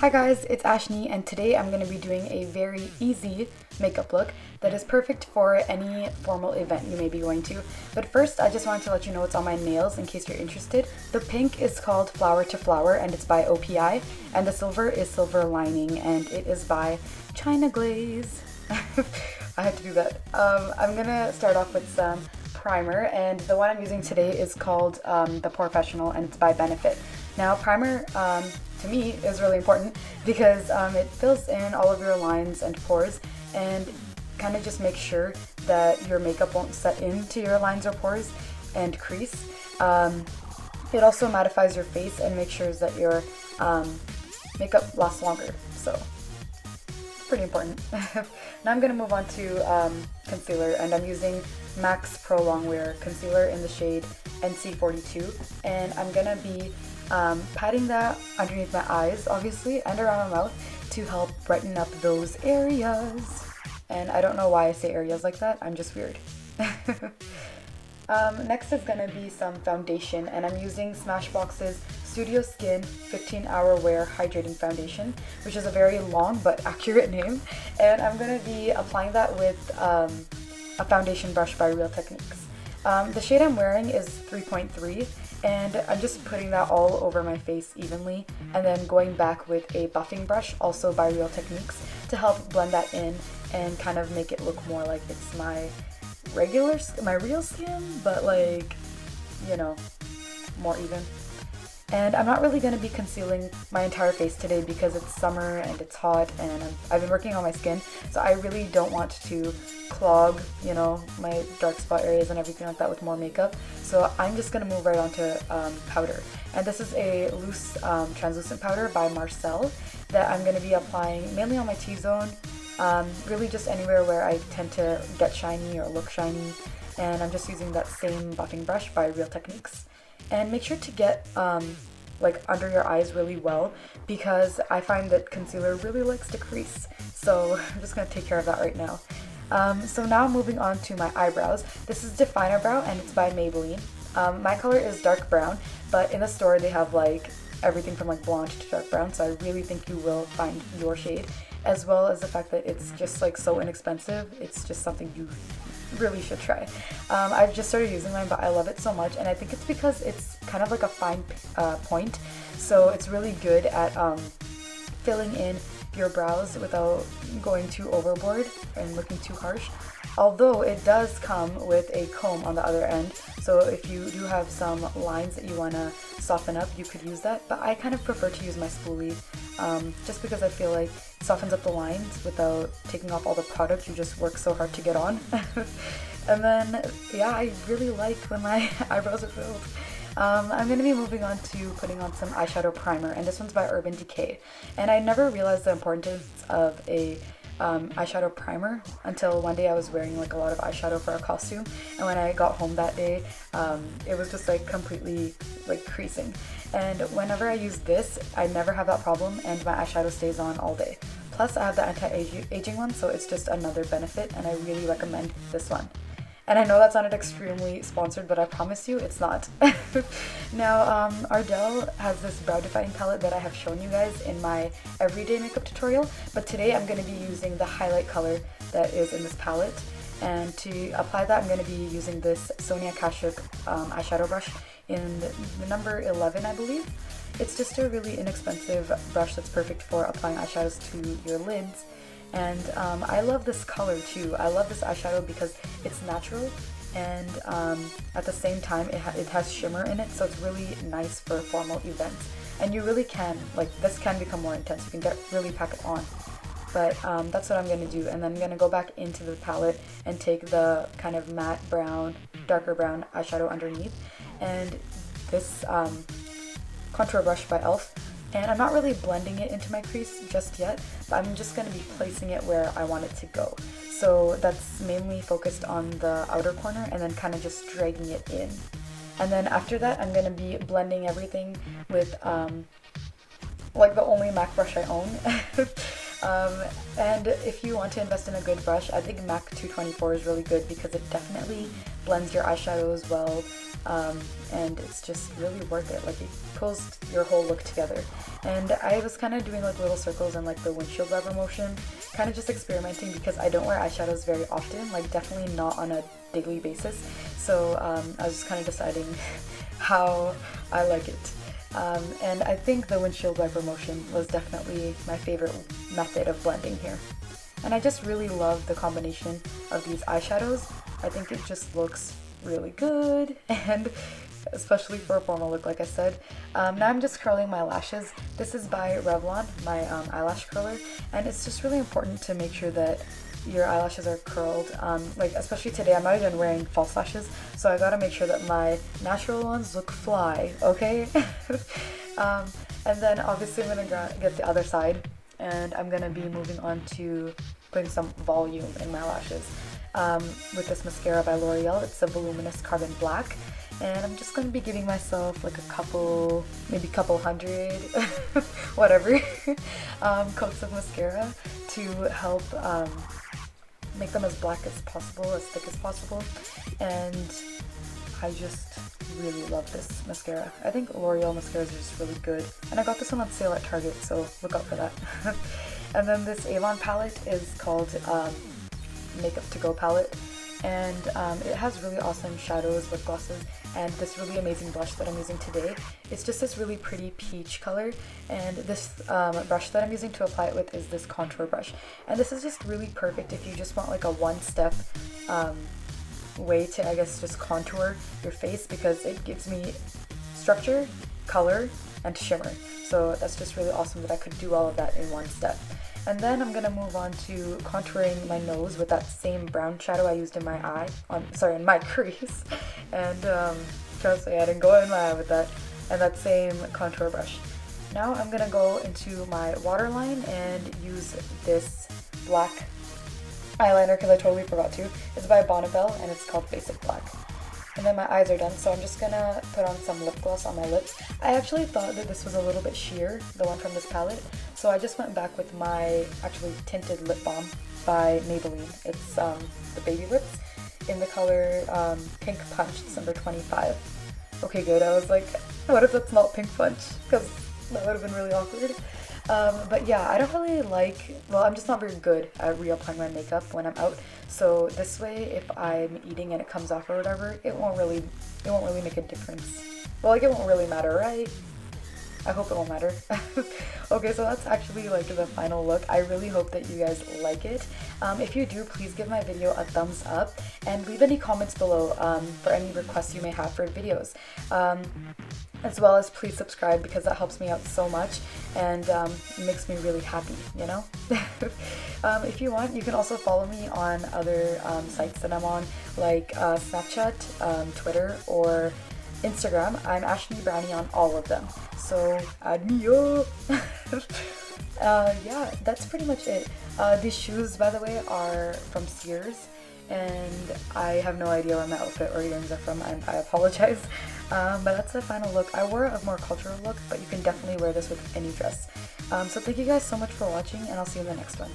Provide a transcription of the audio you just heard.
Hi guys, it's Ashni and today I'm going to be doing a very easy makeup look that is perfect for any formal event you may be going to. But first, I just wanted to let you know what's on my nails in case you're interested. The pink is called Flower to Flower and it's by OPI, and the silver is Silver Lining and it is by China Glaze. I had to do that. I'm going to start off with some primer, and the one I'm using today is called The Professional and it's by Benefit. Now primer to me is really important because it fills in all of your lines and pores and kind of just makes sure that your makeup won't set into your lines or pores and crease. It also mattifies your face and makes sure that your makeup lasts longer, so it's pretty important. Now I'm going to move on to concealer, and I'm using MAC's Pro Longwear Concealer in the shade NC42, and I'm going to be patting that underneath my eyes, obviously, and around my mouth to help brighten up those areas. And I don't know why I say areas like that, I'm just weird. Next is gonna be some foundation, and I'm using Smashbox's Studio Skin 15-Hour Wear Hydrating Foundation, which is a very long but accurate name. And I'm gonna be applying that with a foundation brush by Real Techniques. The shade I'm wearing is 3.3, and I'm just putting that all over my face evenly and then going back with a buffing brush, also by Real Techniques, to help blend that in and kind of make it look more like it's my real skin, but like, you know, more even. And I'm not really going to be concealing my entire face today because it's summer and it's hot and I've been working on my skin, so I really don't want to clog, you know, my dark spot areas and everything like that with more makeup. So I'm just going to move right on to powder. And this is a loose translucent powder by Marcel that I'm going to be applying mainly on my T-zone, really just anywhere where I tend to get shiny or look shiny. And I'm just using that same buffing brush by Real Techniques. And make sure to get like under your eyes really well, because I find that concealer really likes to crease. So I'm just going to take care of that right now. So now moving on to my eyebrows. This is Definer Brow and it's by Maybelline. My color is dark brown, but in the store they have like everything from like blonde to dark brown, so I really think you will find your shade, as well as the fact that it's just like so inexpensive. It's just something you really should try. I've just started using mine, but I love it so much, and I think it's because it's kind of like a fine point, so it's really good at filling in your brows without going too overboard and looking too harsh. Although it does come with a comb on the other end, so if you do have some lines that you want to soften up, you could use that, but I kind of prefer to use my spoolie just because I feel like it softens up the lines without taking off all the product you just work so hard to get on. And then, yeah, I really like when my eyebrows are filled. I'm going to be moving on to putting on some eyeshadow primer, and this one's by Urban Decay. And I never realized the importance of a eyeshadow primer until one day I was wearing like a lot of eyeshadow for a costume, and when I got home that day, it was just like completely like creasing. And whenever I use this, I never have that problem, and my eyeshadow stays on all day. Plus I have the anti-aging one, so it's just another benefit, and I really recommend this one. And I know that sounded extremely sponsored, but I promise you it's not. Now, Ardell has this brow defining palette that I have shown you guys in my everyday makeup tutorial, but today I'm going to be using the highlight color that is in this palette. And to apply that, I'm going to be using this Sonia Kashuk eyeshadow brush in the number 11, I believe. It's just a really inexpensive brush that's perfect for applying eyeshadows to your lids. And I love this color too. I love this eyeshadow because it's natural, and at the same time it has shimmer in it, so it's really nice for formal events. And you really can, like, this can become more intense. You can really pack it on. But that's what I'm going to do. And then I'm going to go back into the palette and take the kind of matte brown, darker brown eyeshadow underneath, and this contour brush by e.l.f. And I'm not really blending it into my crease just yet, but I'm just going to be placing it where I want it to go. So that's mainly focused on the outer corner and then kind of just dragging it in. And then after that, I'm going to be blending everything with like the only MAC brush I own. And if you want to invest in a good brush, I think MAC 224 is really good because it definitely blends your eyeshadows well, and it's just really worth it. Like, it pulls your whole look together. and I was kind of doing like little circles and like the windshield wiper motion, kind of just experimenting because I don't wear eyeshadows very often, like definitely not on a daily basis. So I was just kind of deciding how I like it. And I think the windshield wiper motion was definitely my favorite method of blending here. And I just really love the combination of these eyeshadows. I think it just looks really good, and especially for a formal look, like I said. Now I'm just curling my lashes. This is by Revlon, my eyelash curler, and it's just really important to make sure that your eyelashes are curled. Like especially today, I'm not even wearing false lashes, so I gotta make sure that my natural ones look fly, okay? And then obviously I'm gonna get the other side, and I'm gonna be moving on to putting some volume in my lashes with this mascara by L'Oreal. It's a voluminous carbon black, and I'm just going to be giving myself like a couple, maybe couple hundred, whatever, coats of mascara to help make them as black as possible, as thick as possible. And I just really love this mascara. I think L'Oreal mascaras are just really good, and I got this one on sale at Target, so look out for that. And then this Avon palette is called Makeup To Go palette, and it has really awesome shadows, lip glosses, and this really amazing blush that I'm using today. It's just this really pretty peach color, and this brush that I'm using to apply it with is this contour brush. And this is just really perfect if you just want like a one-step way to, I guess, just contour your face, because it gives me structure, color, and shimmer. So that's just really awesome that I could do all of that in one step. And then I'm gonna move on to contouring my nose with that same brown shadow I used in my eye, in my crease. And trust me, I didn't go in my eye with that. And that same contour brush. Now I'm gonna go into my waterline and use this black eyeliner, because I totally forgot to. It's by Bonnabelle, and it's called Basic Black. And then my eyes are done, so I'm just gonna put on some lip gloss on my lips. I actually thought that this was a little bit sheer, the one from this palette, so I just went back with my actually tinted lip balm by Maybelline. It's the Baby Lips in the color Pink Punch. It's number 25. Okay, good. I was like, what if that's not Pink Punch? Because that would have been really awkward. But yeah, I don't really like, well, I'm just not very good at reapplying my makeup when I'm out. So this way, if I'm eating and it comes off or whatever, it won't really make a difference. Well, like, it won't really matter, right? I hope it won't matter. Okay, so that's actually like the final look. I really hope that you guys like it. If you do, please give my video a thumbs up and leave any comments below for any requests you may have for videos. As well as please subscribe, because that helps me out so much and makes me really happy, you know? If you want, you can also follow me on other sites that I'm on, like Snapchat, Twitter, or Instagram. I'm Ashley Brownie on all of them, so add me up. Yeah, that's pretty much it. These shoes, by the way, are from Sears, and I have no idea where my outfit or earrings are from, and I apologize. But that's the final look. I wore a more cultural look, but you can definitely wear this with any dress. So thank you guys so much for watching, and I'll see you in the next one.